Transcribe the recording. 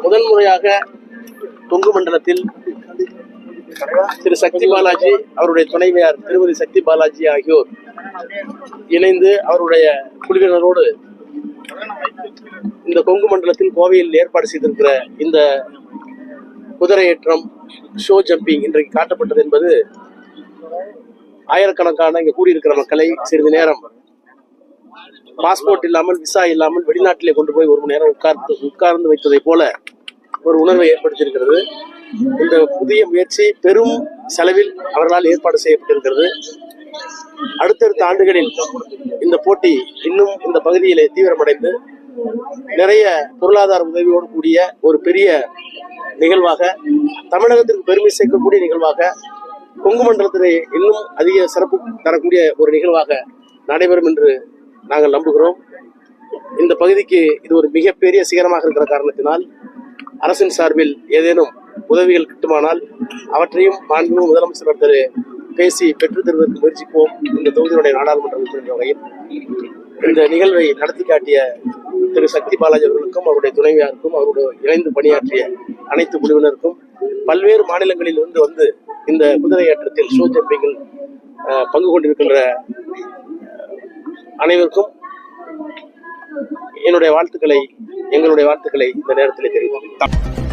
முதன்முறையாக கொங்கு மண்டலத்தில் திரு சக்தி பாலாஜி, அவருடைய துணைவியார் திருமதி சக்தி பாலாஜி ஆகியோர் இணைந்து அவருடைய குழுவினரோடு இந்த கொங்கு மண்டலத்தில் கோவையில் ஏற்பாடு செய்திருக்கிற இந்த குதிரையேற்றம் ஷோ ஜம்பிங் இன்றைக்கு காட்டப்பட்டது என்பது ஆயிரக்கணக்கான இங்கு கூடியிருக்கிற மக்களை சிறிது நேரம் பாஸ்போர்ட் இல்லாமல், விசா இல்லாமல் வெளிநாட்டிலே கொண்டு போய் ஒரு மணி நேரம் உட்கார்ந்து வைத்ததை போல ஒரு உணர்வை ஏற்படுத்தியிருக்கிறது. இந்த புதிய முயற்சி பெரும் செலவில் அவர்களால் ஏற்பாடு செய்யப்பட்டிருக்கிறது. அடுத்தடுத்த ஆண்டுகளில் இந்த போட்டி இன்னும் இந்த பகுதியிலே தீவிரமடைந்து நிறைய பொருளாதார உதவியோடு கூடிய ஒரு பெரிய நிகழ்வாக, தமிழகத்திற்கு பெருமை சேர்க்கக்கூடிய நிகழ்வாக, கொங்கு மண்டலத்திலே இன்னும் அதிக சிறப்பு தரக்கூடிய ஒரு நிகழ்வாக நடைபெறும் என்று நாங்கள் நம்புகிறோம். இந்த பகுதிக்கு இது ஒரு மிகப்பெரிய சிகரமாக இருக்கிற காரணத்தினால் அரசின் சார்பில் ஏதேனும் உதவிகள் கிட்டுமானால் அவற்றையும் மாண்புமிகு முதலமைச்சர் பேசி பெற்றுத் தருவதற்கு முயற்சிப்போம். இந்த தொகுதியினுடைய நாடாளுமன்ற உறுப்பினர் வகையில் இந்த நிகழ்வை நடத்தி காட்டிய திரு சக்தி பாலாஜி அவர்களுக்கும், அவருடைய துணைவியாருக்கும், அவருடைய இணைந்து பணியாற்றிய அனைத்து குழுவினருக்கும், பல்வேறு மாநிலங்களில் இருந்து வந்து இந்த குதிரை ஏற்றத்தில் ஷோ ஜம்பிங்கில் பங்கு கொண்டிருக்கின்ற அனைவருக்கும் எங்களுடைய வாழ்த்துக்களை இந்த நேரத்தில் தெரிவித்துள்ளேன்.